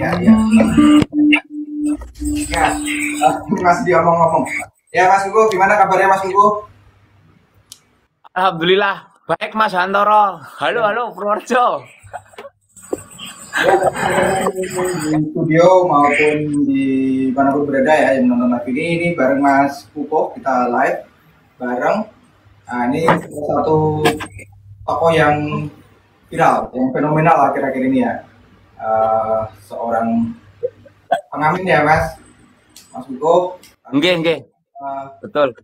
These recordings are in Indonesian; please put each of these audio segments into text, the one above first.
Ya, ya. Ya, Mas dia ngomong-ngomong. Ya, Mas Kuku, gimana kabarnya Mas Kuku? Alhamdulillah, baik Mas Hantoro. Halo, Ya, halo, Purworejo. ya, di studio maupun di mana pun berada ya yang menonton live ini bareng Mas Kuku kita live bareng. Nah, ini salah satu tokoh yang viral, yang fenomenal akhir-akhir ini ya. Seorang pengamen ya Mas Kuku. Nggih, nggih, Eh, betul.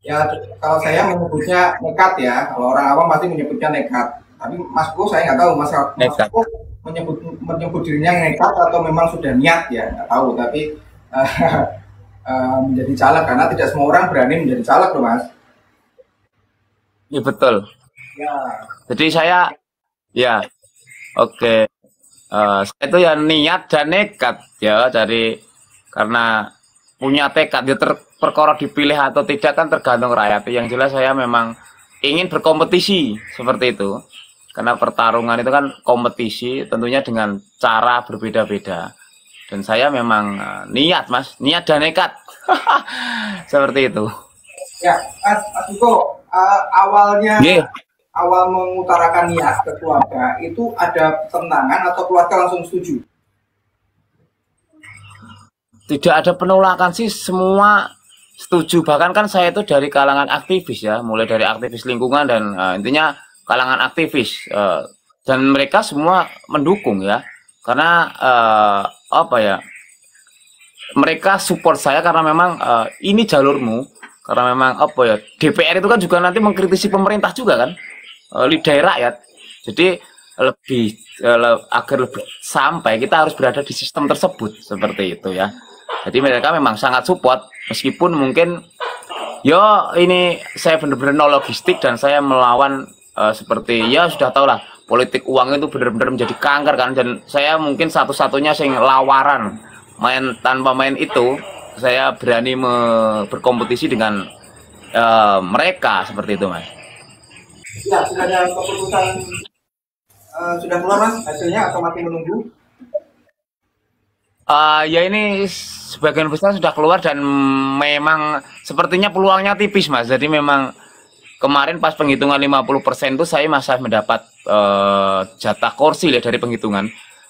Ya, kalau saya menyebutnya nekat ya. Kalau orang awam pasti menyebutnya nekat. Tapi Mas Kuku saya nggak tahu Mas Nekat. Kuku menyebut dirinya nekat atau memang sudah niat ya nggak tahu. Tapi uh, menjadi caleg karena tidak semua orang berani menjadi caleg loh Mas. Iya, betul. Ya, Jadi saya, ya, oke. Saya itu ya niat dan nekat ya karena punya tekad ya perkara dipilih atau tidak kan tergantung rakyat. Yang jelas saya memang ingin berkompetisi seperti itu. Karena pertarungan itu kan kompetisi tentunya dengan cara berbeda-beda. Dan saya memang niat Mas, niat dan nekat. Seperti itu. ya Mas Kuku, awalnya Nggih. awal mengutarakan niat ke keluarga itu ada pertentangan atau keluarga langsung setuju? Tidak ada penolakan sih, semua setuju. Bahkan kan saya itu dari kalangan aktivis ya, mulai dari aktivis lingkungan dan intinya kalangan aktivis dan mereka semua mendukung ya. Karena apa ya? Mereka support saya karena memang ini jalurmu. Karena memang apa ya? DPR itu kan juga nanti mengkritisi pemerintah juga kan, lidah rakyat. Jadi lebih agar lebih sampai kita harus berada di sistem tersebut seperti itu ya. Jadi mereka memang sangat support meskipun mungkin yo ini saya benar-benar no logistik dan saya melawan seperti ya sudah tahu lah politik uang itu benar-benar menjadi kanker kan dan saya mungkin satu-satunya yang lawaran main tanpa main itu saya berani berkompetisi dengan mereka seperti itu Mas. Ya, sudah ada keputusan sudah keluar Mas hasilnya atau masih menunggu? Ya ini sebagian besar sudah keluar dan memang sepertinya peluangnya tipis Mas. Jadi memang kemarin pas penghitungan 50% itu saya masih mendapat jatah kursi ya dari penghitungan.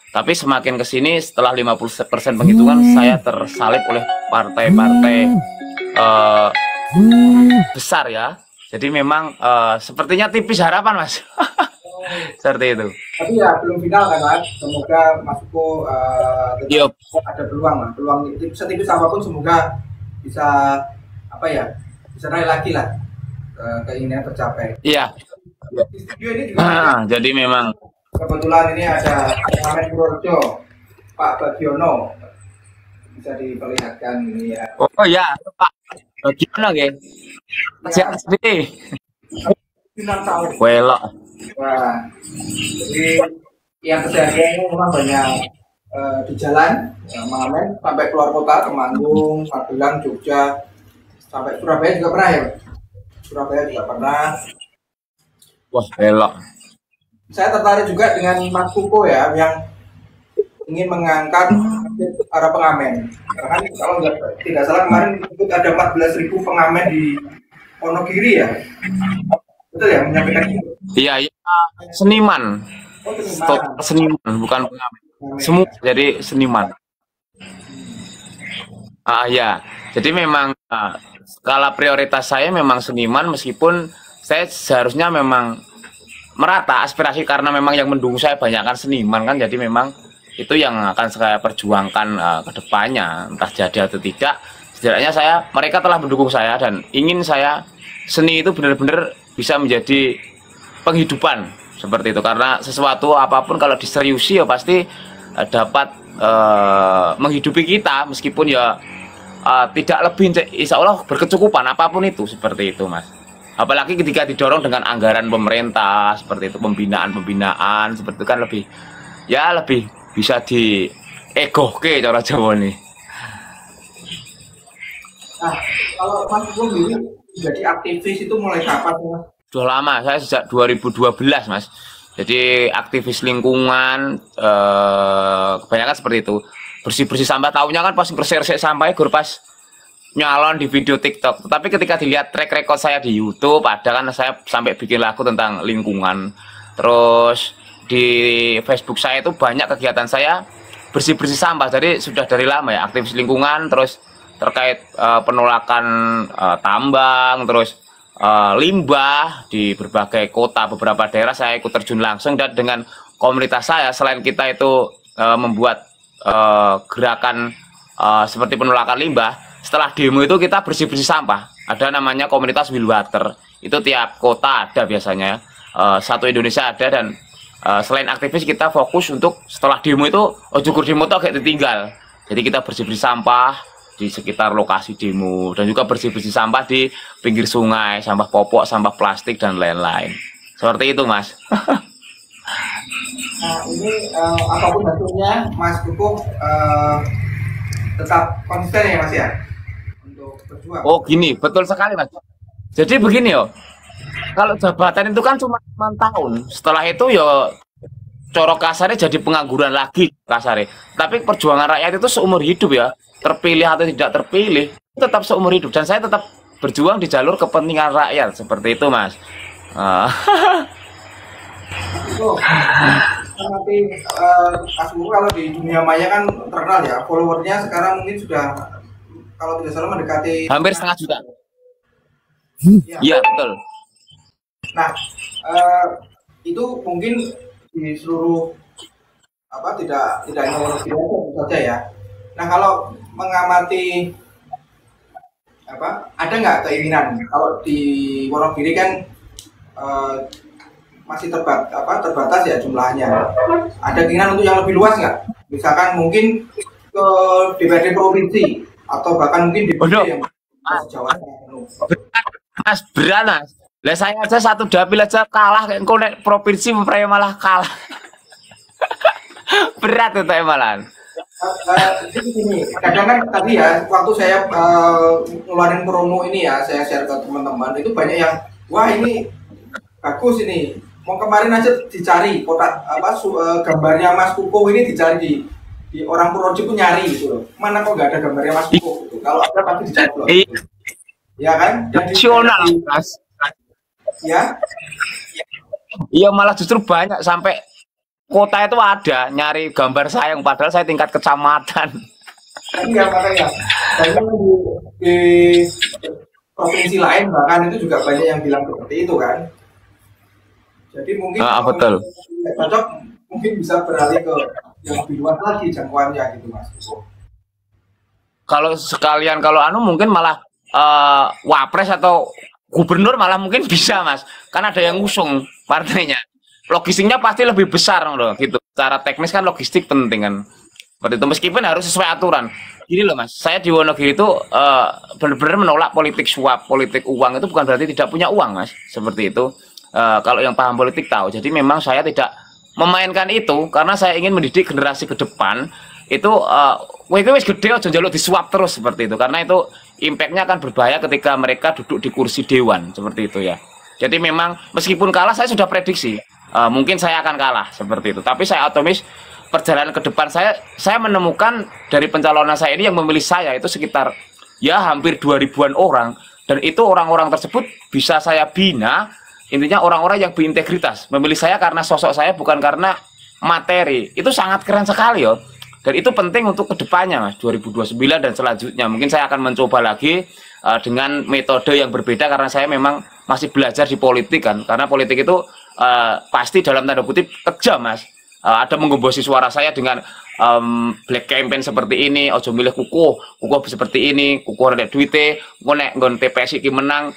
Tapi semakin ke sini setelah 50% penghitungan saya tersalib oleh partai-partai eh, besar ya. Jadi memang sepertinya tipis harapan Mas. Seperti itu. Tapi ya belum final kan Mas. Semoga Mas Kuku Yuk. tetap ada peluang lah. Peluang setipis apapun semoga bisa apa ya bisa raih lagi lah keinginan tercapai. Iya. Di studio ini juga ada, Jadi memang kebetulan ini ada Pengamen Purworejo Pak Bagiono bisa diperlihatkan ini ya. oh ya Pak gimana ge? Ya, Siap sedih. final tahun. Welok. Wah, jadi yang kejadian ini memang banyak di jalan, mengamen sampai keluar kota, Temanggung, Magelang, Jogja, sampai Surabaya juga pernah ya. Surabaya juga pernah. Wah, welok. Saya tertarik juga dengan Mas Kuko ya, yang ingin mengangkat para pengamen. Karena kan kalau tidak salah kemarin ikut ada 14.000 pengamen di Wonogiri ya. Betul ya menyampaikan itu. Iya, iya. Seniman. Oh, Total terima. seniman, bukan pengamen. Pengamen Semua ya. jadi seniman. Ya. Jadi memang skala prioritas saya memang seniman meskipun saya seharusnya memang merata aspirasi karena memang yang mendukung saya banyak kan seniman kan jadi memang itu yang akan saya perjuangkan ke depannya entah jadi atau tidak setidaknya mereka telah mendukung saya dan ingin saya seni itu benar-benar bisa menjadi penghidupan seperti itu karena sesuatu apapun kalau diseriusi ya pasti dapat menghidupi kita meskipun ya tidak lebih insya Allah berkecukupan apapun itu seperti itu Mas. Apalagi ketika didorong dengan anggaran pemerintah seperti itu pembinaan seperti itu kan lebih bisa di egoke cara Jawa nih. Nah, kalau Mas Kuko sendiri jadi aktivis itu mulai kapan Mas? Sudah lama saya sejak 2012 Mas. Jadi aktivis lingkungan, kebanyakan seperti itu. Bersih-bersih sampah, tahunya kan pas bersih-bersih sampah gur pas nyalon di video TikTok. Tapi ketika dilihat track record saya di YouTube, ada kan saya sampai bikin lagu tentang lingkungan. Terus di Facebook saya itu banyak kegiatan saya bersih-bersih sampah. Jadi sudah dari lama ya aktivis lingkungan, terus terkait penolakan tambang, terus limbah di berbagai kota, beberapa daerah saya ikut terjun langsung. Dan dengan komunitas saya, selain kita itu membuat gerakan seperti penolakan limbah, setelah demo itu kita bersih-bersih sampah. Ada namanya komunitas Will Water, itu tiap kota ada biasanya, satu Indonesia ada. Dan selain aktivis, kita fokus untuk setelah demo itu ojukur demo tuh agak ditinggal. Jadi kita bersih-bersih sampah di sekitar lokasi demo, dan juga bersih-bersih sampah di pinggir sungai, sampah popok, sampah plastik, dan lain-lain. Seperti itu, Mas. Nah, ini apapun bentuknya, Mas Kukuh tetap konsisten ya, Mas ya, untuk berjuang. Oh, gini, betul sekali, Mas. Jadi begini yo, kalau jabatan itu kan cuma 6 tahun, setelah itu yo corok kasarnya jadi pengangguran lagi kasarnya. Tapi perjuangan rakyat itu seumur hidup ya, terpilih atau tidak terpilih tetap seumur hidup, dan saya tetap berjuang di jalur kepentingan rakyat, seperti itu, Mas. Itu nanti Mas Kukuh kalau di dunia maya kan terkenal ya, followernya sekarang mungkin sudah kalau tidak salah mendekati hampir 1,5 juta. Ya. Iya, betul. Nah, itu mungkin di seluruh tidak hanya Wonogiri saja ya. Nah, kalau mengamati ada nggak keinginan kalau di Wonogiri kan masih terbatas ya jumlahnya. Ada keinginan untuk yang lebih luas nggak? Misalkan mungkin ke DPRD provinsi atau bahkan mungkin DPRD yang Jawa Tengah. Mas, berat, Mas. Lah saya aja satu dapil aja kalah, kayak nek provinsi malah kalah. Berat itu malah. Jadi gini, kadang kan tadi ya waktu saya ngeluarin promo ini ya, saya share ke teman-teman, itu banyak yang wah ini bagus ini, mau kemarin aja dicari kotak gambarnya Mas Kukuh ini dicari di orang Purworejo pun nyari gitu loh, mana kok nggak ada gambarnya Mas Kukuh gitu. Kalau ada pasti dicari loh gitu. Ya kan? Nasional, Mas. Ya? Iya, malah justru banyak sampai kota itu ada nyari gambar saya, padahal saya tingkat kecamatan. Iya, makanya. Dan di provinsi lain bahkan itu juga banyak yang bilang seperti itu kan. Jadi mungkin betul. Cocok mungkin bisa beralih ke yang lebih luas lagi jangkauannya gitu, Mas. Kalau sekalian mungkin malah wapres atau gubernur malah mungkin bisa, Mas. Kan ada yang ngusung partainya. Logistiknya pasti lebih besar loh gitu. Secara teknis kan logistik penting kan. Seperti itu, meskipun harus sesuai aturan. Gini loh, Mas, saya di Wonogiri itu benar-benar menolak politik suap, politik uang. Itu bukan berarti tidak punya uang, Mas. Seperti itu. Kalau yang paham politik tahu. Jadi memang saya tidak memainkan itu karena saya ingin mendidik generasi ke depan. Itu wis gede aja njaluk disuap terus, seperti itu. Karena itu impactnya akan berbahaya ketika mereka duduk di kursi dewan, seperti itu ya. Jadi memang meskipun kalah, saya sudah prediksi mungkin saya akan kalah, seperti itu. Tapi saya otomatis perjalanan ke depan saya menemukan dari pencalonan saya ini yang memilih saya itu sekitar ya hampir 2000-an orang, dan itu orang-orang tersebut bisa saya bina. Intinya orang-orang yang berintegritas memilih saya karena sosok saya, bukan karena materi. Itu sangat keren sekali ya. Dan itu penting untuk kedepannya, Mas, 2029 dan selanjutnya. Mungkin saya akan mencoba lagi dengan metode yang berbeda karena saya memang masih belajar di politik kan. Karena politik itu pasti dalam tanda kutip kejam, Mas. Ada menggembosi suara saya dengan black campaign seperti ini, ojo milih Kukuh seperti ini, Kukuh ada duitnya, nek nggon TPS iki menang,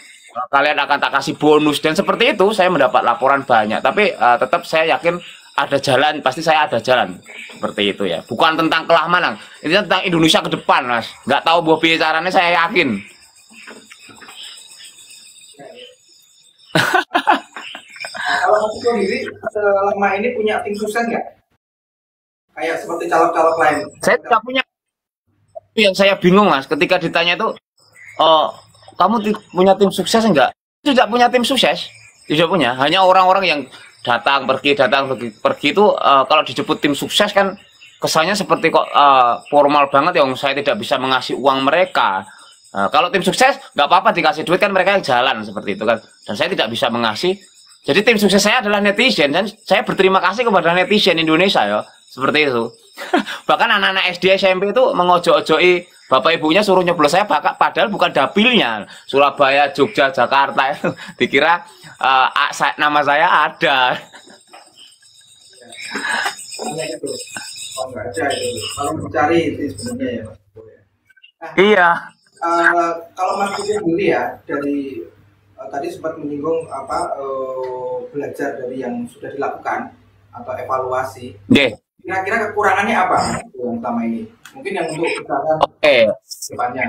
kalian akan tak kasih bonus, dan seperti itu saya mendapat laporan banyak. Tapi tetap saya yakin ada jalan, pasti saya ada jalan, seperti itu ya. Bukan tentang kelah menang, ini tentang Indonesia ke depan, Mas. Nggak tahu buah caranya, saya yakin. Kalau Mas Kukuh sendiri selama ini punya tim sukses nggak? Kayak seperti caleg-caleg lain? Saya tidak punya. Yang saya bingung, Mas, ketika ditanya itu, kamu punya tim sukses enggak? Tidak punya tim sukses, tidak punya. Hanya orang-orang yang datang pergi itu kalau dijemput tim sukses kan kesannya seperti kok formal banget ya, saya tidak bisa mengasih uang mereka. Kalau tim sukses nggak apa-apa dikasih duit kan, mereka yang jalan seperti itu kan, dan saya tidak bisa mengasih. Jadi tim sukses saya adalah netizen, dan saya berterima kasih kepada netizen Indonesia ya, seperti itu. Bahkan anak-anak SD SMP itu mengojok-ojoki bapak ibunya suruh nyoblos saya, padahal bukan dapilnya Surabaya, Jogja, Jakarta itu dikira nama saya ada. Oh nggak ada itu. Kalau mencari itu sebenarnya ya Mas. Nah, Iya. kalau Mas Putu sendiri ya dari tadi sempat menyinggung belajar dari yang sudah dilakukan atau evaluasi. Oke. Kira-kira kekurangannya apa yang selama ini? Mungkin yang untuk misalkan depannya.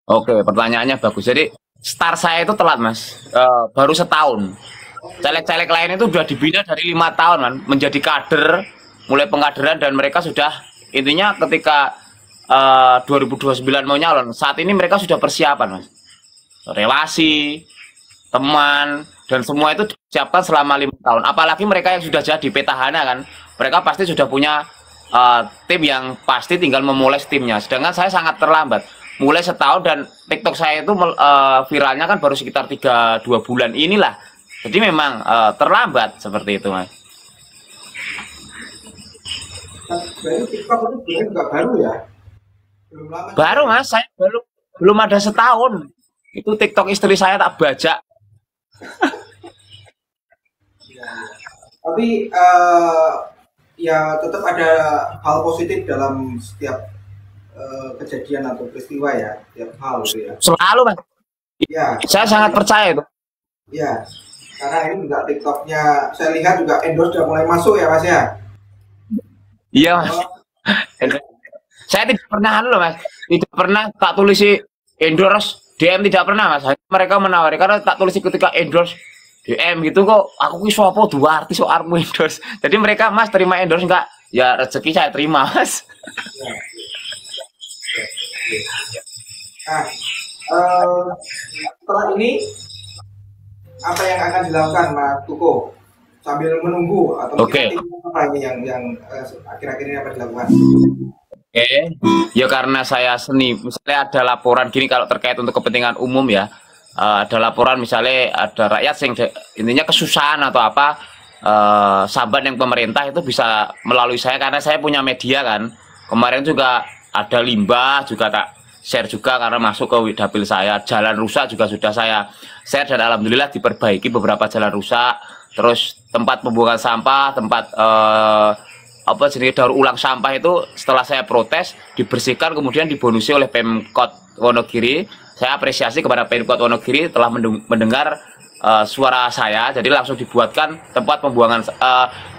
Oke, pertanyaannya bagus. Jadi start saya itu telat Mas, baru setahun. Caleg-caleg lain itu sudah dibina dari 5 tahun kan, menjadi kader, mulai pengkaderan, dan mereka sudah intinya ketika 2029 mau nyalon, saat ini mereka sudah persiapan Mas. Relasi, teman, dan semua itu disiapkan selama 5 tahun. Apalagi mereka yang sudah jadi petahana kan, mereka pasti sudah punya tim yang pasti tinggal memulai timnya. Sedangkan saya sangat terlambat, mulai setahun, dan TikTok saya itu viralnya kan baru sekitar 2 bulan inilah. Jadi memang terlambat seperti itu Mas. Jadi TikTok itu sebenarnya nggak baru ya? Belum lama. Baru Mas, saya belum ada setahun. Itu TikTok istri saya tak bajak. Tapi ya tetap ada hal positif dalam setiap kejadian atau peristiwa ya, setiap hal gitu ya. Selalu Mas. Ya, Saya sangat percaya itu. ya. Karena ini juga TikToknya, saya lihat juga endorse sudah mulai masuk ya Mas ya. Iya Mas. Saya tidak pernah loh Mas, tidak pernah tak tulisi endorse DM, tidak pernah Mas. Mereka menawari karena tak tulisi ketika endorse DM gitu kok, aku ki sapa dua artis kok arepmu endorse. Jadi mereka Mas terima endorse enggak? Ya rezeki saya terima Mas. Nah, setelah ini apa yang akan dilakukan Mas Tuko sambil menunggu atau apa ini yang akhir-akhir ini apa dilakukan? Ya karena saya seni, misalnya ada laporan gini kalau terkait untuk kepentingan umum ya, ada laporan misalnya ada rakyat yang intinya kesusahan atau apa, sahabat yang pemerintah itu bisa melalui saya karena saya punya media kan. Kemarin juga ada limbah juga tak share juga karena masuk ke dapil saya. Jalan rusak juga sudah saya share dan alhamdulillah diperbaiki beberapa jalan rusak. Terus tempat pembuangan sampah, tempat apa jenis daur ulang sampah itu setelah saya protes dibersihkan kemudian dibonusi oleh Pemkot Wonogiri. Saya apresiasi kepada Pemkot Wonogiri telah mendengar suara saya, jadi langsung dibuatkan tempat pembuangan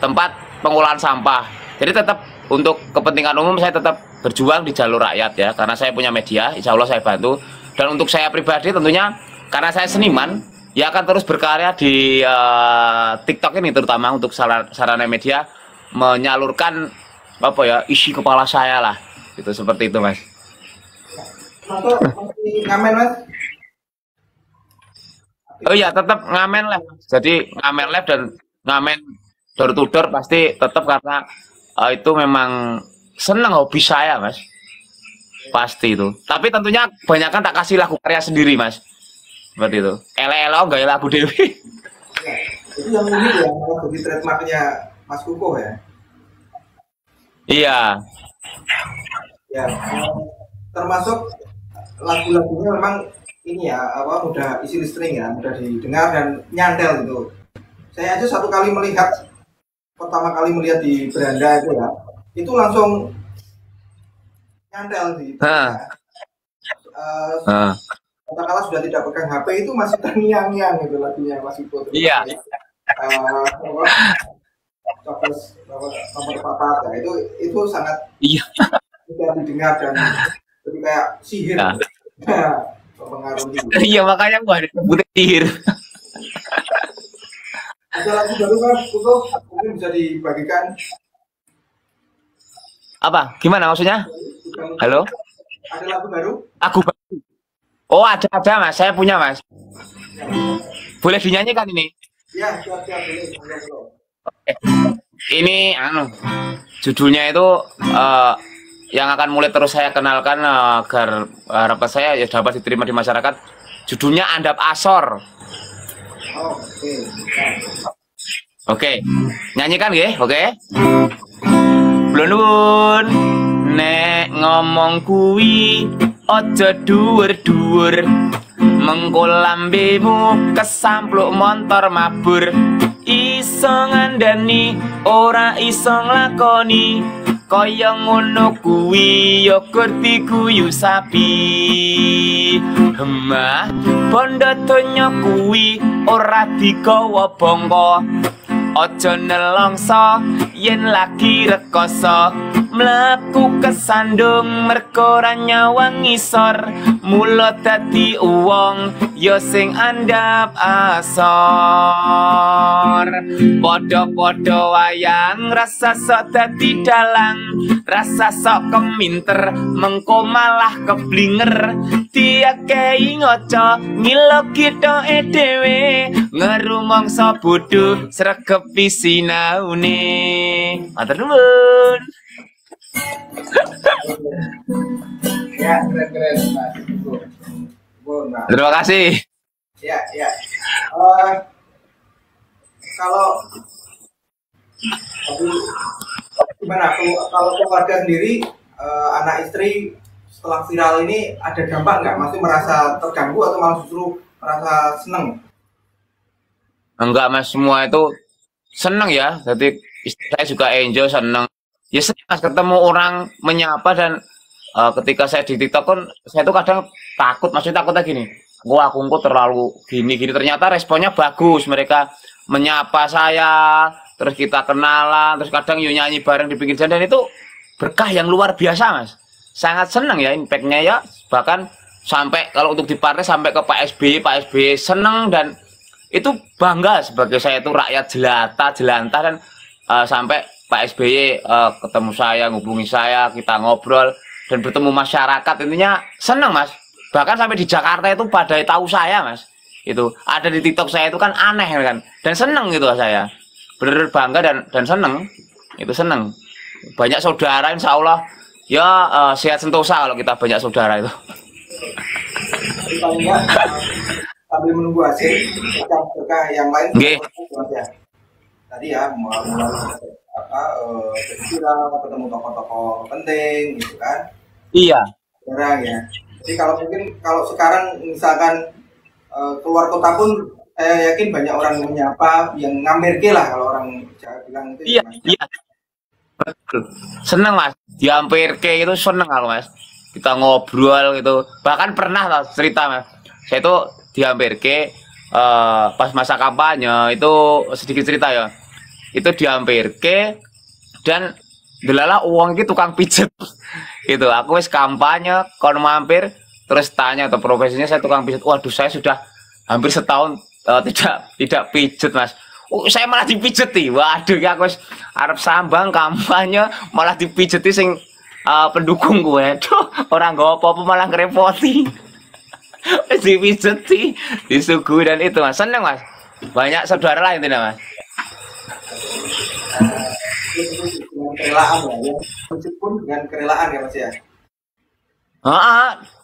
tempat pengolahan sampah. Jadi tetap untuk kepentingan umum saya tetap berjuang di jalur rakyat ya, karena saya punya media, insya Allah saya bantu. Dan untuk saya pribadi tentunya karena saya seniman ya akan terus berkarya di TikTok ini, terutama untuk sarana media menyalurkan apa ya isi kepala saya lah, itu seperti itu Mas. Masih ngamen Mas? Oh iya tetap ngamen live, jadi ngamen live dan ngamen door to door pasti tetap karena itu memang seneng hobi saya Mas, pasti itu. Tapi tentunya kebanyakan tak kasih lagu karya sendiri Mas, seperti itu. Elo gaya lagu Dewi. Ya, itu yang unik ya, jadi trademarknya Mas Kuko ya. Iya. Ya, termasuk lagu-lagunya memang ini ya apa mudah isi listening ya, mudah didengar dan nyantel gitu. Saya aja satu kali pertama kali melihat di beranda itu ya, itu langsung nyantel gitu. Katakanlah sudah tidak pegang HP itu masih terngiang-ngiang gitu lagunya Mas Kuko. Iya. Nomor papat ya, itu sangat mudah didengar dan jadi kayak sihir. Iya makanya gua disebut sihir. Ada lagu baru Mas Kuko mungkin bisa dibagikan. Apa? Gimana maksudnya? Halo? Ada lagu baru? Lagu baru. Oh ada Mas, saya punya Mas. Boleh dinyanyikan ini? Ya, siap-siap dulu. Ini judulnya itu yang akan mulai terus saya kenalkan agar harapan saya ya dapat diterima di masyarakat. Judulnya Andap Asor. Oh, oke. Oke, nyanyikan ya, oke? Blonun, nek ngomong kuwi ojo dhuwur-dhuwur, mengko lambemu kesampluk montor mabur. Iso ngandani ora iso nglakoni, kaya ngono kuwi ya kurti guyu sapi. Hemah bondo donya kuwi ora digawa bangka, aja nelongso yen lagi rekoso, mlebu kesandung mergo ora nyawang ngisor, mula dadi wong ya sing andhap asor. Padha-padha wayang rasa sok dadi dalang, rasa sok keminter mengko malah keblinger, diakei ngoco ngilo kitoke dhewe, ngerumangsa bodho sregepi sinaune. Matur nuwun. Ya, keren-keren Mas. Nah. Terima kasih. Ya. Kalau gimana kalau keluarga sendiri, anak istri setelah viral ini ada dampak nggak? Masih merasa terganggu atau malah justru merasa seneng? Enggak mas, semua itu seneng ya. Jadi istri saya juga enjoy, seneng. Ya seneng mas ketemu orang menyapa dan ketika saya di TikTok kan saya tuh kadang takut, maksudnya takutnya gini. Wah aku terlalu gini. Ternyata responnya bagus, mereka menyapa saya, terus kita kenalan, terus kadang yuk nyanyi bareng di pinggir jalan, dan itu berkah yang luar biasa mas. Sangat seneng ya impactnya ya, bahkan sampai kalau untuk di partai sampai ke Pak SBY seneng, dan itu bangga sebagai saya itu rakyat jelantah dan sampai Pak SBY ketemu saya, ngubungi saya, kita ngobrol dan bertemu masyarakat, intinya seneng mas. Bahkan sampai di Jakarta itu pada tahu saya mas, itu ada di TikTok saya itu kan aneh kan, dan seneng gitu saya, bener-bener bangga dan seneng, itu seneng. Banyak saudara insya Allah ya, sehat sentosa kalau kita banyak saudara itu. Paling enggak sambil menunggu hasil berkah yang lain. Ya. Tadi ya mulai viral, ketemu tokoh-tokoh penting gitu kan. Iya. Sekarang ya. Jadi kalau sekarang misalkan keluar kota pun saya yakin banyak orang menyapa yang ngamerke lah kalau orang Jawa bilang itu. Iya. Seneng mas, diampirke itu seneng aku mas. Kita ngobrol gitu, bahkan pernah lah cerita mas, saya itu diampirke pas masa kampanye itu, sedikit cerita ya, itu diampirke dan delala uang itu tukang pijet. Itu aku wis kampanye kon mampir terus tanya atau profesinya saya tukang pijet. Waduh saya sudah hampir setahun tidak pijet mas. Saya malah dipijeti. Waduh ya aku arep sambang kampanye malah dipijeti sing pendukung gue. Aduh, orang gak apa-apa malah ngerepoti. Dipijeti, disuguhi dan itu mas. Seneng mas. Banyak saudara lain tidak mas. Dengan kerelaan ya, meskipun dengan kerelaan ya mas ya.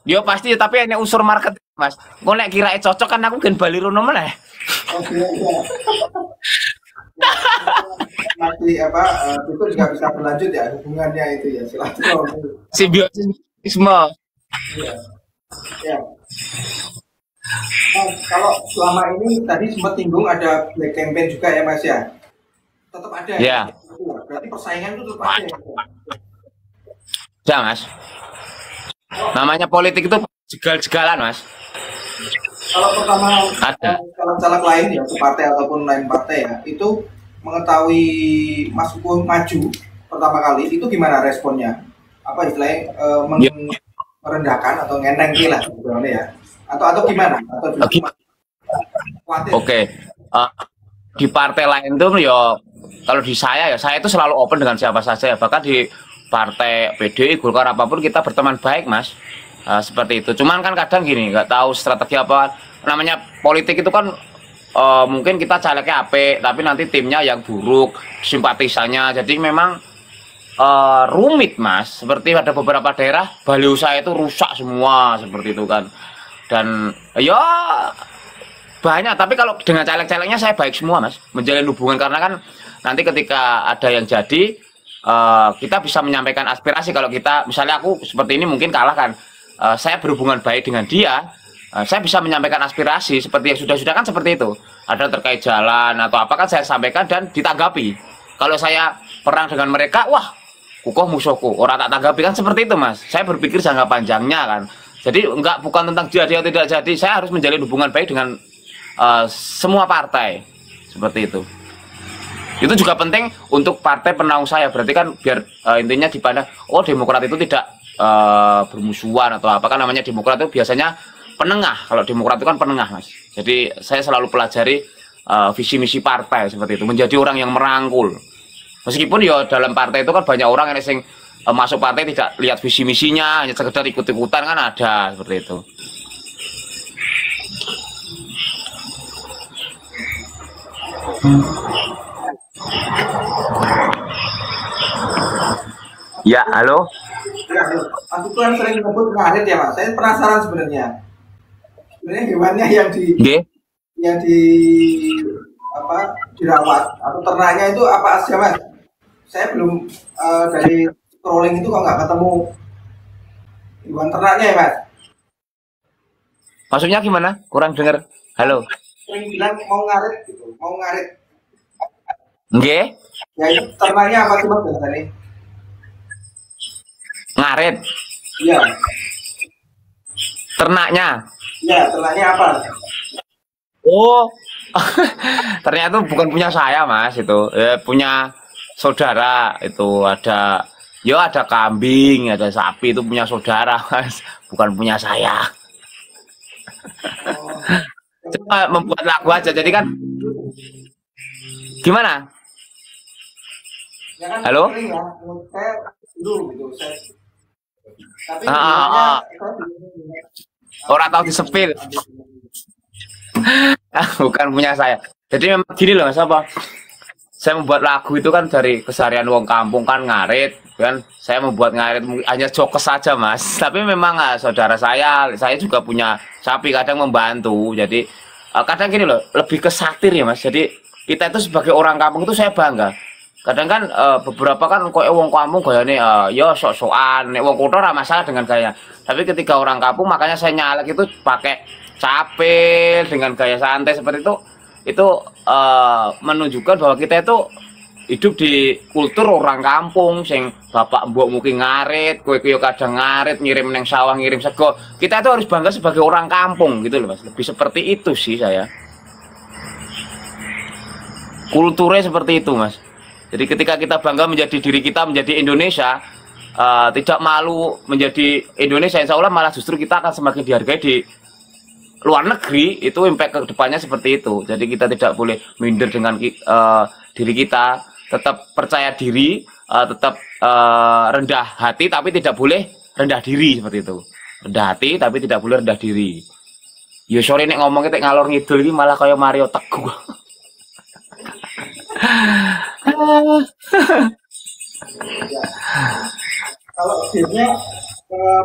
Dia pasti tapi ini unsur marketing mas. Kok nek kirae cocok kan aku gen bali rono meneh. Masih itu juga bisa berlanjut ya hubungannya itu ya, silaturahmi. Simbiotisme. Ya. Nah, kalau selama ini tadi sempat tinggung ada black campaign juga ya mas ya. Tetap ada ya. Berarti persaingan itu tetap ada ya. Ya mas. Namanya politik itu jegal-jegalan mas. Kalau pertama ada caleg-caleg lain ya, partai ataupun lain partai ya, itu mengetahui Mas Uko maju pertama kali, itu gimana responnya? Apa istilahnya merendahkan atau ngeneng lah sebenarnya ya? Atau gimana? Atau Oke. Di partai lain tuh ya, kalau di saya ya, saya itu selalu open dengan siapa saja ya. Bahkan di partai PDI, Golkar apapun kita berteman baik mas. Seperti itu. Cuman kan kadang gini, nggak tahu strategi apa. Namanya politik itu kan mungkin kita calegnya apik tapi nanti timnya yang buruk, simpatisannya. Jadi memang rumit Mas, seperti ada beberapa daerah baliho saya itu rusak semua seperti itu kan. Dan ya banyak, tapi kalau dengan caleg-calegnya saya baik semua Mas, menjalin hubungan, karena kan nanti ketika ada yang jadi kita bisa menyampaikan aspirasi. Kalau kita misalnya aku seperti ini mungkin kalah kan, saya berhubungan baik dengan dia, saya bisa menyampaikan aspirasi seperti yang sudah-sudah kan, seperti itu. Ada terkait jalan atau apa kan saya sampaikan dan ditanggapi. Kalau saya perang dengan mereka, wah kukuh musuhku, orang tak tanggapi kan, seperti itu Mas. Saya berpikir jangka panjangnya kan. Jadi bukan tentang jadi atau tidak jadi, saya harus menjalin hubungan baik dengan semua partai seperti itu. Itu juga penting untuk partai penaung saya, berarti kan biar intinya dipandang, oh Demokrat itu tidak bermusuhan atau apa kan, namanya Demokrat itu biasanya penengah. Kalau Demokrat itu kan penengah Mas. Jadi saya selalu pelajari visi misi partai seperti itu, menjadi orang yang merangkul. Meskipun ya dalam partai itu kan banyak orang yang masuk partai tidak lihat visi misinya, hanya sekedar ikut-ikutan kan, ada seperti itu. Ya, halo. Ya, aku tuh yang sering nyebut ngarit ya Mas. Saya penasaran sebenarnya. Sebenarnya hewannya yang di apa dirawat atau ternaknya itu apa aja Mas? Saya belum dari scrolling itu kok nggak ketemu hewan ternaknya ya Mas. Maksudnya gimana? Kurang dengar. Halo. Sering bilang mau ngarit gitu, mau ngarit. Nggih. Ya itu ternaknya apa sih Mas tadi? Ngarit. Iya. Ternaknya. Iya, ternaknya apa? Oh. Ternyata bukan punya saya Mas, itu punya saudara. Itu ada kambing, ada sapi, itu punya saudara Mas, bukan punya saya. Cuma membuat lagu aja, jadi kan gimana? Ya kan, halo? Ya, saya dulu gitu, tapi orang tahu disepil. Bukan punya saya. Jadi memang gini loh Mas, apa? Saya membuat lagu itu kan dari keseharian wong kampung kan, ngarit kan. Saya membuat ngarit hanya jokes saja Mas. Tapi memang saudara saya juga punya sapi, kadang membantu. Jadi kadang gini loh, lebih ke satir ya Mas. Jadi kita itu sebagai orang kampung itu saya bangga. Kadang kan beberapa kan kok wong kampung gayane ya sok-sokan, nek wong kota ora masalah dengan gaya. Tapi ketika orang kampung, makanya saya nyalek itu pakai capil dengan gaya santai seperti itu menunjukkan bahwa kita itu hidup di kultur orang kampung, sing bapak mbok mungkin ngarit, kowe kadang ngarit, ngirim neng sawah, ngirim sego. Kita itu harus bangga sebagai orang kampung gitu loh Mas. Lebih seperti itu sih saya. Kulturnya seperti itu Mas. Jadi ketika kita bangga menjadi diri kita, menjadi Indonesia, tidak malu menjadi Indonesia, insya Allah malah justru kita akan semakin dihargai di luar negeri. Itu impact ke depannya seperti itu. Jadi kita tidak boleh minder dengan diri kita, tetap percaya diri, tetap rendah hati, tapi tidak boleh rendah diri seperti itu. Rendah hati tapi tidak boleh rendah diri. Ya sorry nek ngomong kita ngalor ngidul ini malah kayak Mario Teguh. Kalau biasanya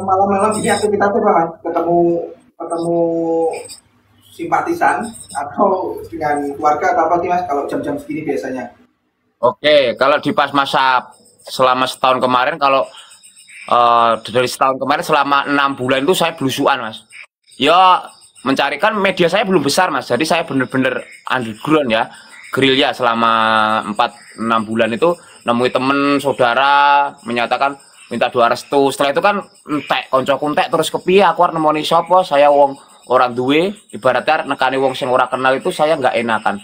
malam-malam ini aktivitasnya apa? Ketemu simpatisan atau dengan keluarga atau apa sih Mas kalau jam-jam segini biasanya? Oke, kalau di pas masa selama setahun kemarin, kalau dari setahun kemarin selama 6 bulan itu saya belusuan Mas. Ya mencarikan, media saya belum besar Mas, jadi saya bener-bener underground ya, gerilya selama 4-6 bulan itu, nemui temen saudara menyatakan minta doa restu. Setelah itu kan entek koncoku entek terus kepiye aku arep nemoni sapa, saya wong orang duwe, ibaratnya nekani wong sing ora kenal itu saya nggak enakan.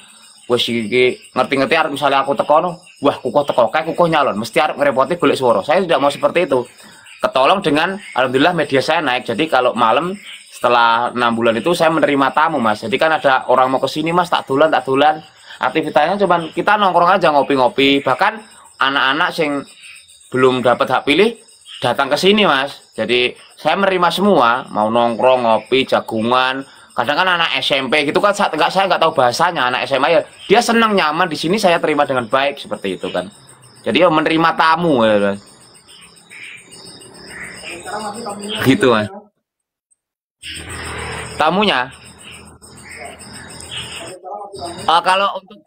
Wes iki ngerti-ngerti arep misalnya aku tekono, wah kukuh teko kae kukuh nyalon, mesti arep ngerepoti golek suara. Saya tidak mau seperti itu. Ketolong dengan alhamdulillah media saya naik. Jadi kalau malam setelah 6 bulan itu saya menerima tamu Mas. Jadi kan ada orang mau ke sini Mas, tak dolan. Aktivitasnya cuman kita nongkrong aja, ngopi-ngopi. Bahkan anak-anak sing belum dapat hak pilih datang ke sini Mas. Jadi saya menerima semua, mau nongkrong, ngopi, jagungan, Kadang kan anak SMP gitu kan, saya nggak tahu bahasanya, anak SMA ya dia senang nyaman di sini, saya terima dengan baik seperti itu kan. Jadi ya menerima tamu ya, Mas. Gitu Mas. Tamunya, kalau untuk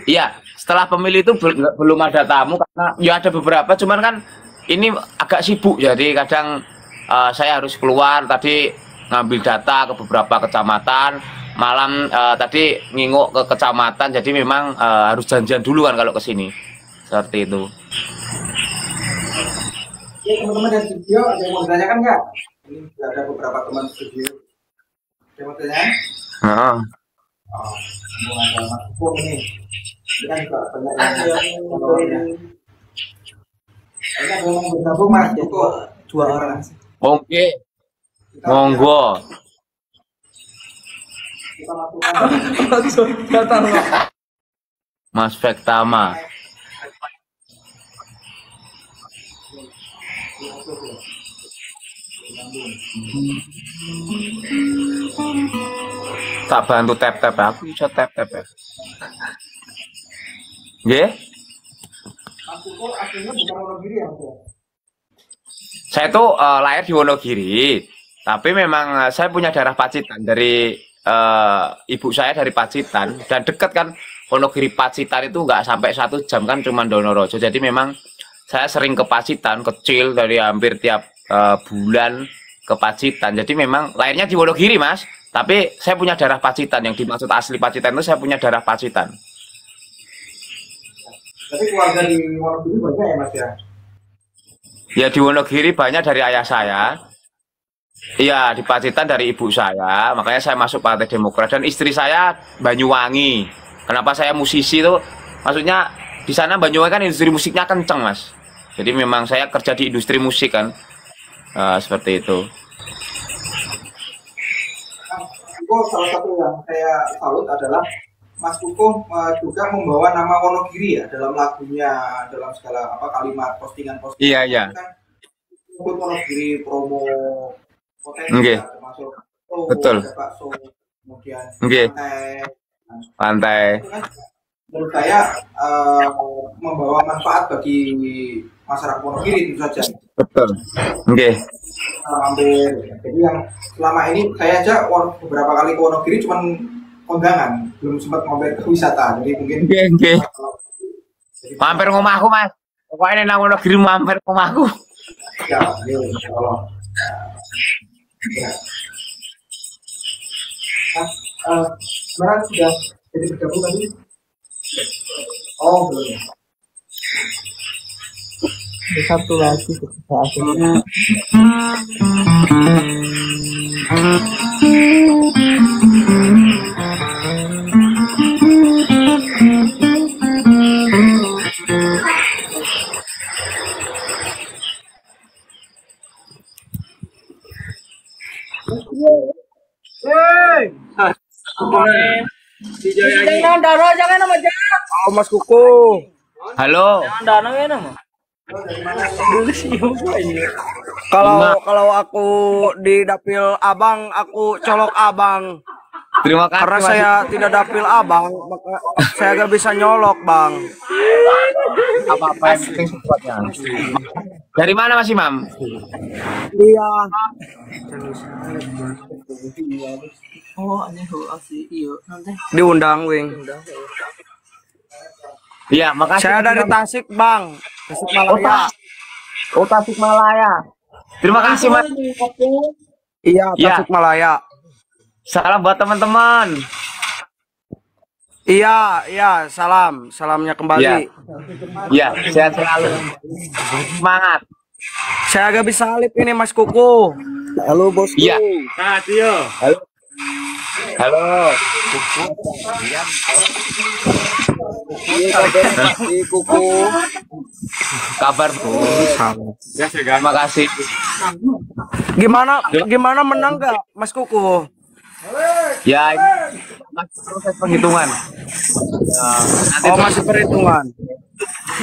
iya setelah pemilih itu belum ada tamu karena ya ada beberapa, cuman kan ini agak sibuk jadi kadang saya harus keluar tadi ngambil data ke beberapa kecamatan, malam tadi nginguk ke kecamatan, jadi memang harus janjian dulu kan kalau ke sini seperti itu. Ya teman-teman dari studio ada yang mau ditanyakan nggak? Ini sudah ada beberapa teman studio. Ada yang mau tanya? Nah. Oh, mau ada Mas Pupung ini. Ini kan juga banyak yang followernya. Ini ada yang bergabung Mas Pupung. Dua orang. Oke. Monggo. Kita lakukan. Mas Vektama. Tak bantu tap-tap, aku bisa tap-tap ya. Nggih? Saya tuh lahir di Wonogiri, tapi memang saya punya darah Pacitan dari ibu saya dari Pacitan, dan dekat kan Wonogiri Pacitan itu nggak sampai 1 jam kan, cuma Donorojo. Jadi memang saya sering ke Pacitan, kecil dari hampir tiap bulan ke Pacitan. Jadi memang lahirnya di Wonogiri Mas, tapi saya punya darah Pacitan. Yang dimaksud asli Pacitan itu saya punya darah Pacitan. Tapi keluarga di Wonogiri banyak ya Mas ya? Ya di Wonogiri banyak dari ayah saya. Iya di Pacitan dari ibu saya. Makanya saya masuk Partai Demokrat, dan istri saya Banyuwangi. Kenapa saya musisi itu? Maksudnya di sana Banyuwangi kan industri musiknya kenceng Mas. Jadi memang saya kerja di industri musik kan, seperti itu. Itu salah satu yang saya salut adalah Mas Pupung juga membawa nama Wonogiri ya dalam lagunya, dalam segala kalimat postingan-postingan. Iya iya. Kan sebut Wonogiri, promo potensi Okay. ya, termasuk Betul. bakso, kemudian Okay. pantai. Pantai. Itu kan menurut saya membawa manfaat bagi masyarakat Wonogiri itu saja. Betul. Oke. Hampir. Jadi yang selama ini saya aja beberapa kali ke Wonogiri cuman kondangan, belum sempat mampir ke wisata. Jadi mungkin Oke. Mampir ngomahku Mas. Pokoknya nang Wonogiri mampir ngomahku. ya, tolong. Ya. Sekarang sudah jadi bergabung tadi? Oh belum. Satu lagi akhirnya. Oh, Mas Kuku. Halo. Kalau aku di dapil abang, aku colok abang. Terima kasih. Karena Mas. saya tidak dapil abang, maka saya gak bisa nyolok bang. Apa-apa yang penting supportnya. Dari mana Mas Imam? Iya. Diundang wing. Iya, makasih. Saya dari Tasik bang, Tasikmalaya. Oh, Tasikmalaya. Terima kasih Mas. Iya, Iya. Tasikmalaya. Salam buat teman-teman. Iya, iya, salamnya kembali. Iya, sehat selalu. Semangat. Saya agak bisa alip ini Mas Kuku. Halo bosku. Iya. Halo. Halo. Kuku. Kabar Bu. Terima kasih. Gimana menang gak Mas Kuku? Ya, ini masih proses penghitungan. Ya, nanti Masih perhitungan.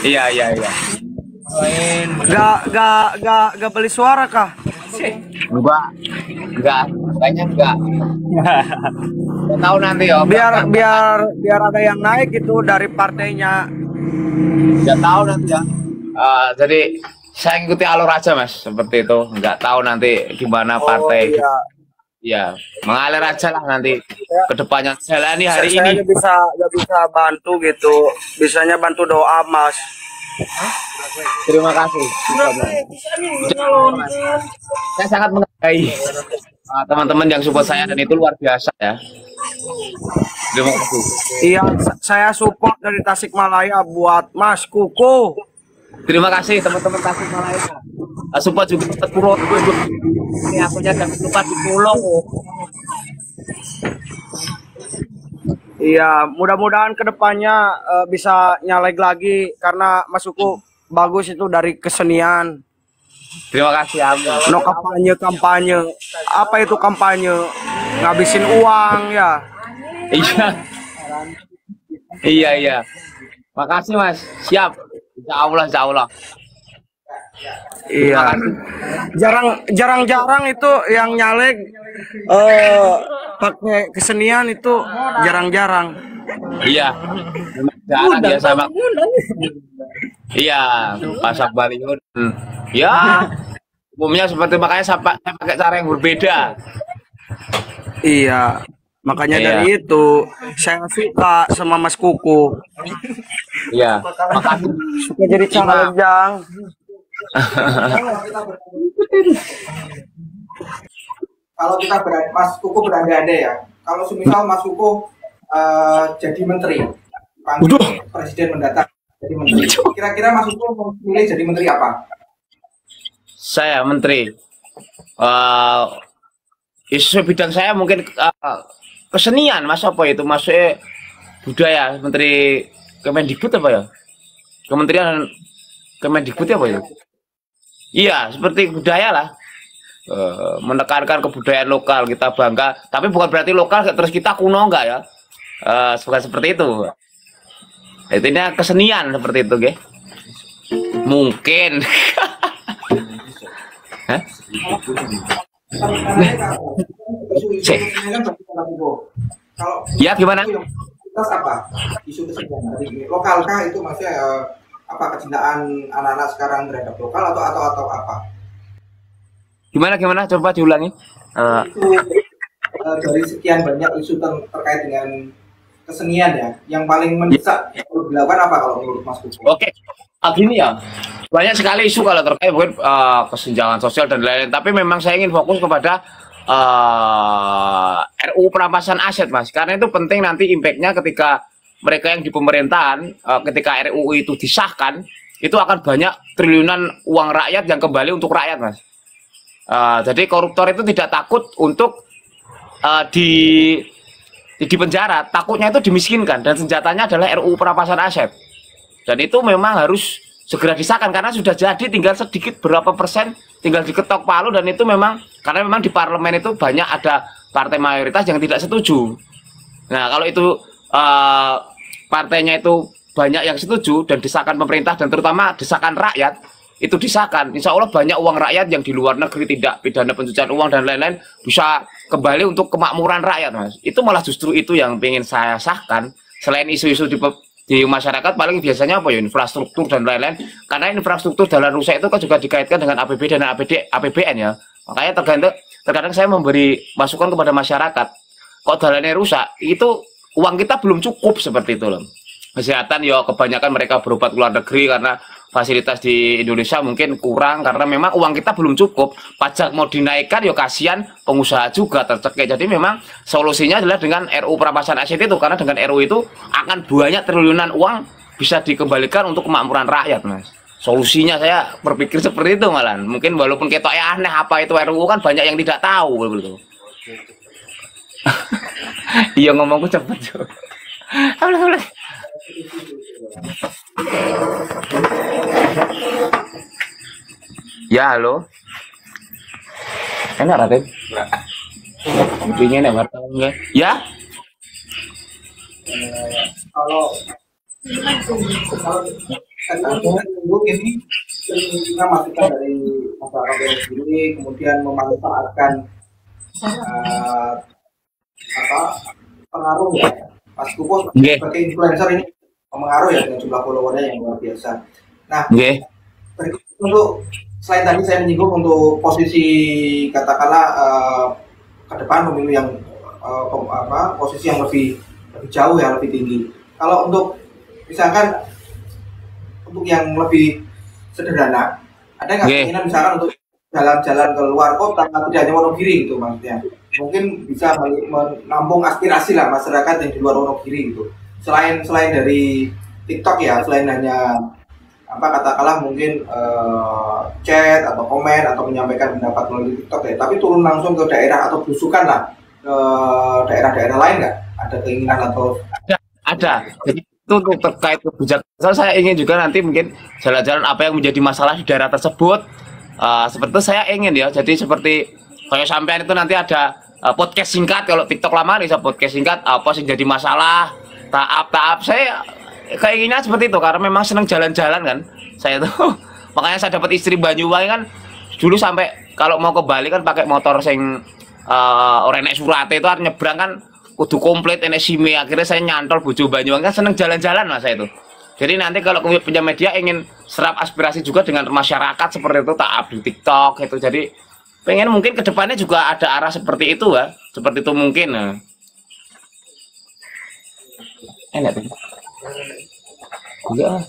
Iya. Gak beli suara kah? Enggak, kayaknya enggak. Nggak tahu nanti ya. Biar ada yang naik gitu dari partainya. Nggak tahu nanti ya. Jadi saya ikuti alur aja mas, seperti itu. Nggak tahu nanti gimana partai. Iya. Ya, mengalir aja lah nanti ke depannya. Jalani hari Saya ini. nggak bisa bantu gitu. Bisanya bantu doa mas. Terima kasih. Saya sangat menghargai teman-teman yang support saya dan itu luar biasa ya. Terima kasih. Iya, saya support dari Tasikmalaya buat Mas Kuku. Terima kasih teman-teman Tasikmalaya. Support juga Puro. Ini akunnya jangan lupa di follow. Iya, mudah-mudahan kedepannya bisa nyaleg lagi karena Mas Kuku bagus itu dari kesenian. Terima kasih Amin. No kampanye. Apa itu kampanye? Ngabisin uang ya. Iya. Makasih Mas. Siap. Insya Allah. Iya. Jarang-jarang itu yang nyalek pakai kesenian itu jarang-jarang. Iya. Jarang dia sama. Iya, pasang baliho. Ya. Umumnya seperti makanya saya pakai cara yang berbeda. Iya. Makanya dari itu saya suka sama Mas Kuku. Iya. Makasih. Suka jadi caleg Jang. Kalau kita Mas Kuku berandai-andai ya. Kalau semisal Mas Kuku jadi menteri, panggil presiden mendatang jadi menteri. Kira-kira Mas Kuku memilih jadi menteri apa? Saya menteri. Isu bidang saya mungkin kesenian, mas apa itu? Masuk budaya, Menteri Kemendikbud apa ya? Kementerian Kemendikbud apa itu? Iya, seperti budaya lah. Menekankan kebudayaan lokal, kita bangga. Tapi bukan berarti lokal terus kita kuno enggak ya? Bukan seperti itu. Intinya kesenian seperti itu, ge. Mungkin. Hah? Ya gimana? Apa? Isu kesenian lokalkah itu maksudnya apa kecintaan anak-anak sekarang terhadap lokal atau apa? Gimana? Coba diulangi. Itu dari sekian banyak isu terkait dengan kesenian ya, yang paling mendesak perlu dilakukan apa kalau menurut Mas Kuku? Oke, gini ya. Banyak sekali isu kalau terkait mungkin kesenjangan sosial dan lain-lain. Tapi memang saya ingin fokus kepada RUU perampasan aset, Mas. Karena itu penting nanti impact-nya ketika mereka yang di pemerintahan, ketika RUU itu disahkan, itu akan banyak triliunan uang rakyat yang kembali untuk rakyat, Mas. Jadi koruptor itu tidak takut untuk di penjara, takutnya itu dimiskinkan, dan senjatanya adalah RUU perampasan aset. Dan itu memang harus segera disahkan karena sudah jadi, tinggal sedikit berapa persen tinggal diketok palu, dan itu memang karena memang di parlemen itu banyak ada partai mayoritas yang tidak setuju. Nah, kalau itu partainya itu banyak yang setuju dan disahkan pemerintah dan terutama disahkan rakyat, itu disahkan, insya Allah banyak uang rakyat yang di luar negeri tidak pidana pencucian uang dan lain-lain bisa kembali untuk kemakmuran rakyat, Mas. Itu malah justru itu yang ingin saya sahkan. Selain isu-isu di masyarakat, paling biasanya apa ya, infrastruktur dan lain-lain. Karena infrastruktur jalan rusak itu kan juga dikaitkan dengan APBD dan APBN ya. Makanya terkadang saya memberi masukan kepada masyarakat, kok jalannya rusak, itu uang kita belum cukup seperti itu loh. Kesehatan ya kebanyakan mereka berobat ke luar negeri karena fasilitas di Indonesia mungkin kurang karena memang uang kita belum cukup. Pajak mau dinaikkan ya kasihan pengusaha juga tercekik. Jadi memang solusinya adalah dengan RUU perampasan aset itu, karena dengan RUU itu akan banyak triliunan uang bisa dikembalikan untuk kemakmuran rakyat, Mas. Solusinya saya berpikir seperti itu malah. Mungkin walaupun ketok aneh apa itu RUU kan banyak yang tidak tahu betul. Iya ngomongku cepet jo. Ya halo. Enak Raden? Intinya enak wartawan ya. Kalau ini kita masukan dari masyarakat sendiri, kemudian memanfaatkan pengaruh ya. Mas Kupo sebagai influencer ini mengaruh ya dengan jumlah followernya yang luar biasa. Nah, untuk selain tadi saya menyinggung untuk posisi katakanlah ke depan pemilu yang posisi yang lebih jauh ya, lebih tinggi. Kalau untuk misalkan untuk yang lebih sederhana, ada nggak keinginan misalkan untuk jalan-jalan ke luar kota, tidak hanya Wonogiri gitu maksudnya, mungkin bisa menampung aspirasi lah masyarakat yang di luar Wonogiri gitu. Selain dari TikTok ya, selain hanya katakanlah mungkin chat atau komen atau menyampaikan pendapat melalui TikTok ya, tapi turun langsung ke daerah atau belusukan lah ke daerah-daerah lain nggak? Ada keinginan atau ada. Jadi itu untuk terkait kebijakan, saya ingin juga nanti mungkin jalan-jalan apa yang menjadi masalah di daerah tersebut. Seperti itu saya ingin ya. Jadi seperti kayak sampean itu nanti ada podcast singkat, kalau TikTok lama bisa podcast singkat apa sih jadi masalah, tahap saya keinginannya seperti itu karena memang senang jalan-jalan kan saya tuh. Makanya saya dapat istri Banyuwangi kan dulu sampai kalau mau ke Bali kan pakai motor sing orang naik surate itu artinya nyebrang kan kudu komplit enek SIM-e. Akhirnya saya nyantol bojo Banyuwangi kan seneng jalan-jalan mas saya itu. Jadi nanti kalau punya media ingin serap aspirasi juga dengan masyarakat seperti itu, tak update TikTok itu. Jadi pengen mungkin kedepannya juga ada arah seperti itu ya, seperti itu mungkin. Enak tuh. Enggak.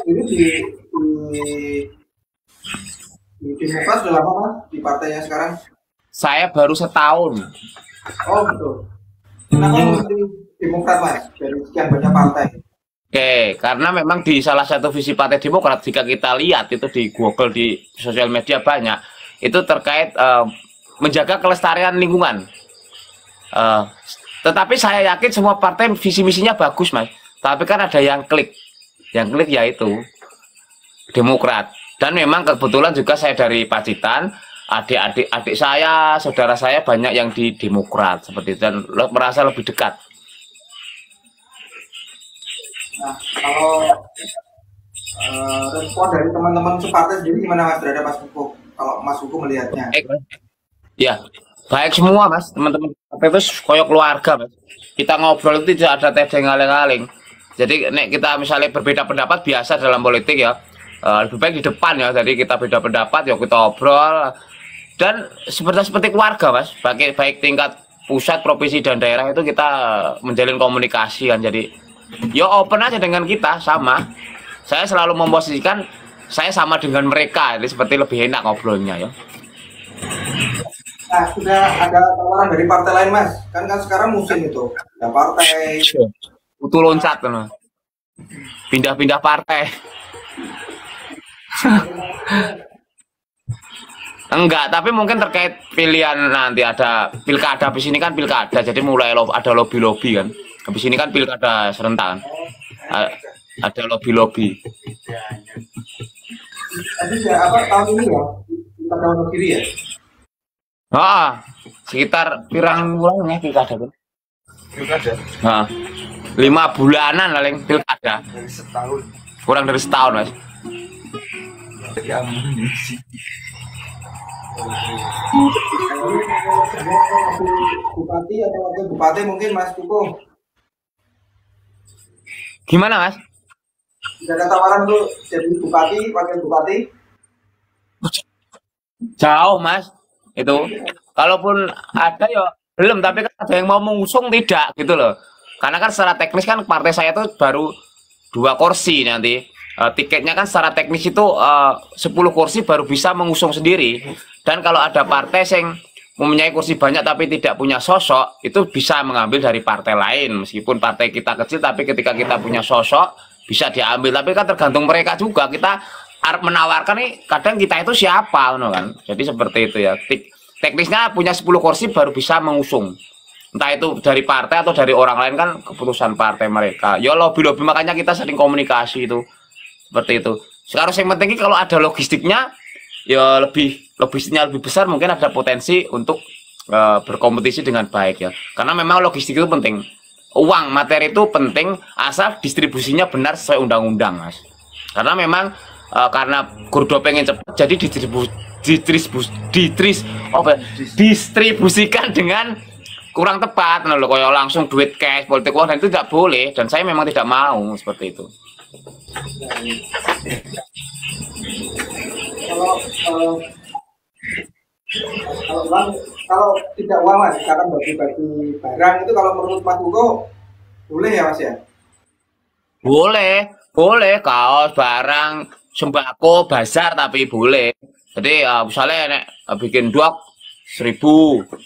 Ini di Demokrat sudah lama kan di partainya sekarang? Saya baru setahun. Oh betul. Kenapa di Demokrat mas? Dari sekian banyak partai. Oke, karena memang di salah satu visi Partai Demokrat jika kita lihat itu di Google di sosial media banyak itu terkait menjaga kelestarian lingkungan. Tetapi saya yakin semua partai visi misinya bagus mas. Tapi kan ada yang klik yaitu Demokrat. Dan memang kebetulan juga saya dari Pacitan, adik saya, saudara saya banyak yang di Demokrat seperti itu dan merasa lebih dekat. Nah, kalau respon dari teman-teman separtai sendiri gimana mas terhadap Mas Kupo? Kalau Mas Kupo melihatnya? Ya, baik semua mas, teman-teman itu koyok keluarga mas. Kita ngobrol itu tidak ada teh ngaling-ngaling. Jadi nek kita misalnya berbeda pendapat biasa dalam politik ya. Lebih baik di depan ya, jadi kita beda pendapat ya kita obrol dan seperti keluarga mas, baik tingkat pusat, provinsi dan daerah itu kita menjalin komunikasi kan, jadi ya open aja dengan kita sama. Saya selalu memposisikan saya sama dengan mereka, jadi seperti lebih enak ngobrolnya ya. Nah sudah ada tawaran dari partai lain mas, kan sekarang musim itu ada partai butuh loncat kan, pindah-pindah partai. Enggak, tapi mungkin terkait pilihan nanti ada pilkada. Habis ini kan pilkada, jadi mulai ada lobby-lobby kan. Habis ini kan pilkada serentak kan. Ada lobby-lobby. Tapi ya tahun ini ya pilkada Wonogiri ya? Sekitar pirang bulan ya pilkada kan. Pilkada? 5 bulanan paling pilkada. Setahun. Kurang dari setahun mas. Yang bupati atau wakil bupati mungkin Mas Kupo. Gimana mas? Tidak ada tawaran tuh jadi bupati, wakil bupati? Jauh mas itu. Kalaupun ada ya belum, tapi kan ada yang mau mengusung tidak gitu loh. Karena kan secara teknis kan partai saya itu baru 2 kursi nanti. Tiketnya kan secara teknis itu 10 kursi baru bisa mengusung sendiri. Dan kalau ada partai yang mempunyai kursi banyak tapi tidak punya sosok, itu bisa mengambil dari partai lain. Meskipun partai kita kecil, tapi ketika kita punya sosok bisa diambil. Tapi kan tergantung mereka juga. Kita menawarkan nih, kadang kita itu siapa kan. Jadi seperti itu ya. Teknisnya punya 10 kursi baru bisa mengusung. Entah itu dari partai atau dari orang lain kan keputusan partai mereka. Ya lobby-lobby, makanya kita sering komunikasi itu. Seperti itu. Sekarang yang penting kalau ada logistiknya ya logistiknya lebih besar, mungkin ada potensi untuk berkompetisi dengan baik ya. Karena memang logistik itu penting. uang materi itu penting asal distribusinya benar sesuai undang-undang, Mas. Karena memang karena Gurdo pengen cepat, jadi distribusikan dengan kurang tepat, loh, kayak langsung duit cash, politik uang, dan itu tidak boleh, dan saya memang tidak mau seperti itu. Kalau tidak uang Mas, misalkan bagi-bagi barang itu kalau menurut Mas Hugo boleh ya Mas ya? Boleh kaos, barang, sembako, bazar, tapi boleh. Jadi misalnya nek bikin dua 1.000,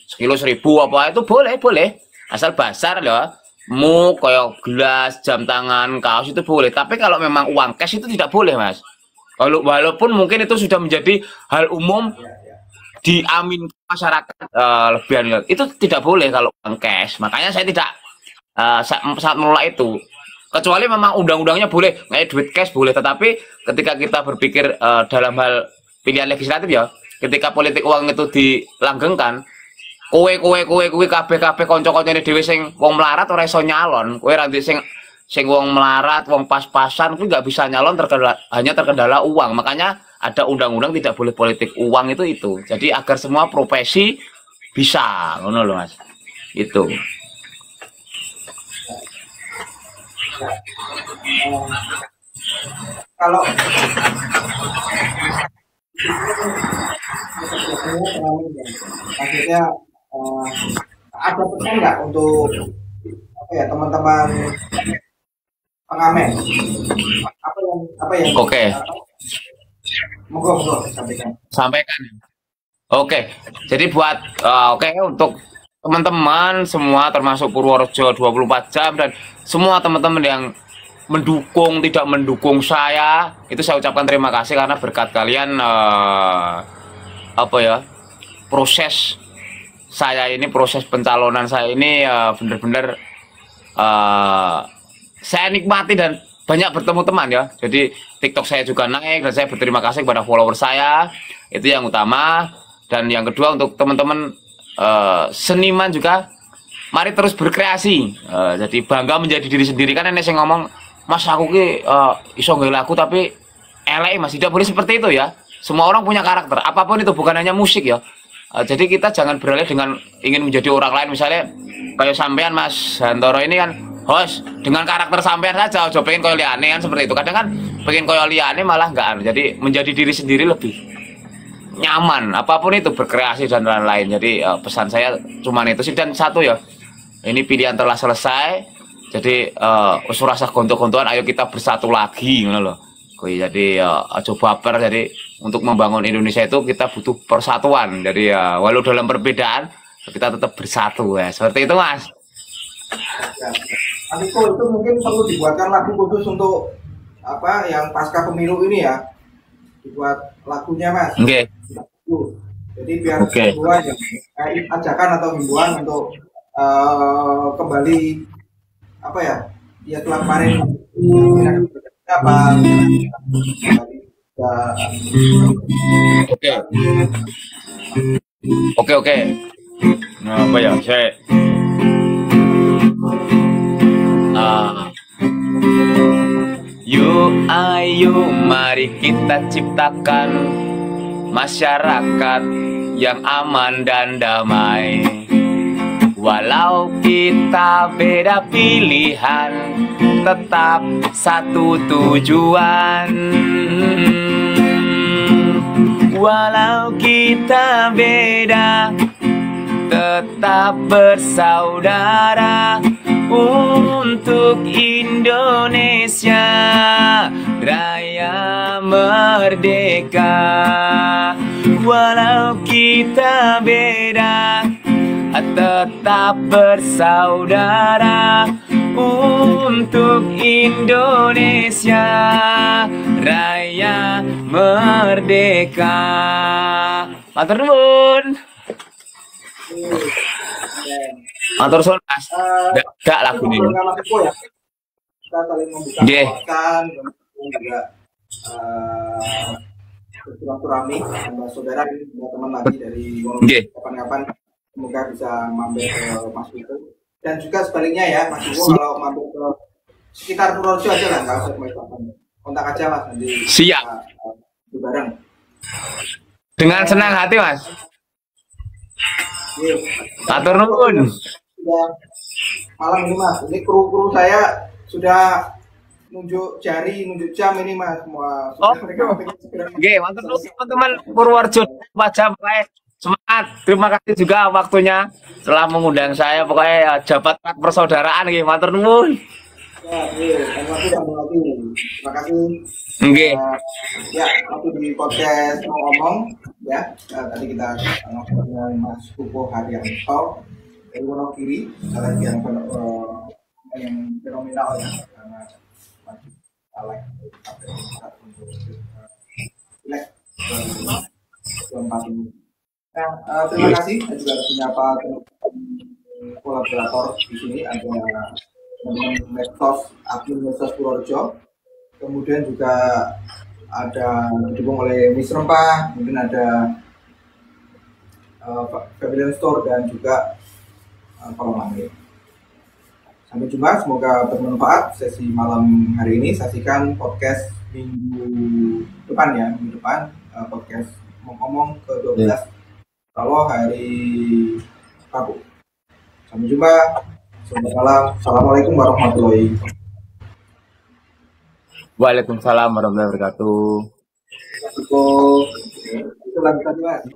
sekilo 1.000 apa itu boleh. Asal bazar ya. Kayak gelas, jam tangan, kaos itu boleh. Tapi kalau memang uang cash itu tidak boleh, Mas. Walaupun mungkin itu sudah menjadi hal umum diamin masyarakat lebih itu tidak boleh kalau uang cash. Makanya saya tidak saat menolak itu. Kecuali memang undang-undangnya boleh, kayak duit cash boleh. Tetapi ketika kita berpikir dalam hal pilihan legislatif ya, ketika politik uang itu dilanggengkan, kowe kabeh kanca-kancane dhewe sing wong melarat ora iso nyalon. Kowe ra sing wong melarat, wong pas-pasan kuwi nggak bisa nyalon hanya terkendala uang. Makanya ada undang-undang tidak boleh politik uang itu. Jadi agar semua profesi bisa, ngono lho Mas. Itu. Kalau maksudnya ada pesan nggak untuk apa ya teman-teman pengamen apa yang Oke. Monggo Sampaikan. Oke. Jadi buat untuk teman-teman semua termasuk Purworejo 24 jam dan semua teman-teman yang mendukung tidak mendukung saya, itu saya ucapkan terima kasih karena berkat kalian proses pencalonan saya ini benar-benar saya nikmati dan banyak bertemu teman ya. Jadi TikTok saya juga naik dan saya berterima kasih kepada follower saya, itu yang utama. Dan yang kedua untuk teman-teman seniman juga, mari terus berkreasi. Jadi bangga menjadi diri sendiri. Kan ini saya ngomong, Mas aku ki iso nggak laku tapi elek Mas, tidak boleh seperti itu ya. Semua orang punya karakter, apapun itu, bukan hanya musik ya. Jadi kita jangan beralih dengan ingin menjadi orang lain. Misalnya kayak sampean Mas Hantoro ini kan host dengan karakter sampean saja, coba pengen kayak liane kan seperti itu. Kadang kan pengen kayak liane malah enggak. Jadi menjadi diri sendiri lebih nyaman, apapun itu, berkreasi dan lain-lain. Jadi pesan saya cuman itu sih. Dan satu ya, ini pilihan telah selesai. Jadi usur rasa gontok-gontokan, ayo kita bersatu lagi ngono loh. Jadi coba baper. Jadi untuk membangun Indonesia itu kita butuh persatuan. Jadi walau dalam perbedaan kita tetap bersatu ya. Seperti itu Mas. Ya. Nanti itu mungkin perlu dibuatkan lagu khusus untuk apa yang pasca pemilu ini ya. Dibuat lagunya Mas. Oke. Jadi biar semua ajakan atau himbauan untuk kembali apa ya, dia telah kemarin apa oke nah, apa ya saya ayo mari kita ciptakan masyarakat yang aman dan damai. Walau kita beda pilihan, tetap satu tujuan. Walau kita beda, tetap bersaudara untuk Indonesia Raya merdeka. Walau kita beda, tetap bersaudara untuk Indonesia Raya merdeka. Matur nuwun. Matur suwun Mas. Gak lagu ini. Kita saling membuka juga bersilaturahmi sama saudara ini, teman lagi dari Wonogiri. Kapan-kapan semoga bisa mampir ke Mas Vito Dan juga sebaliknya ya, Mas Iwo kalau mampir ke sekitar Purworejo aja lah, nggak usah ke Balikpapan. Kontak aja Mas nanti. Siap. Kita bareng. Dengan senang hati Mas. Atur nuwun. Sudah malam ini Mas, ini kru saya sudah nunjuk jari, nunjuk jam ini Mas semua. Oh, oke, mantap teman-teman Purworejo wajah semangat. Terima kasih juga waktunya telah mengundang saya. Pokoknya ya, jabat persaudaraan nih, matur nuwun. Terima kasih. Oke. Ya, waktu di podcast mau ngomong ya. Tadi kita ngobrol dengan Mas Pupo Haryanto dari Wonogiri, salah yang fenomenal ya karena caleg keempat ini. Nah, terima kasih. Saya juga menyapa kolaborator di sini ada teman-teman medsos, admin medsos Purworejo, kemudian juga ada didukung oleh Miss Rempah, kemudian ada Pavilion Store dan juga Kolom Langit. Sampai jumpa, semoga bermanfaat sesi malam hari ini. Saksikan podcast minggu depan ya, minggu depan podcast ngomong ke 12 kalau hari Rabu. Sampai jumpa. Selamat malam. Assalamualaikum warahmatullahi wabarakatuh. Waalaikumsalam warahmatullahi wabarakatuh. Itu lagi tadi Mas.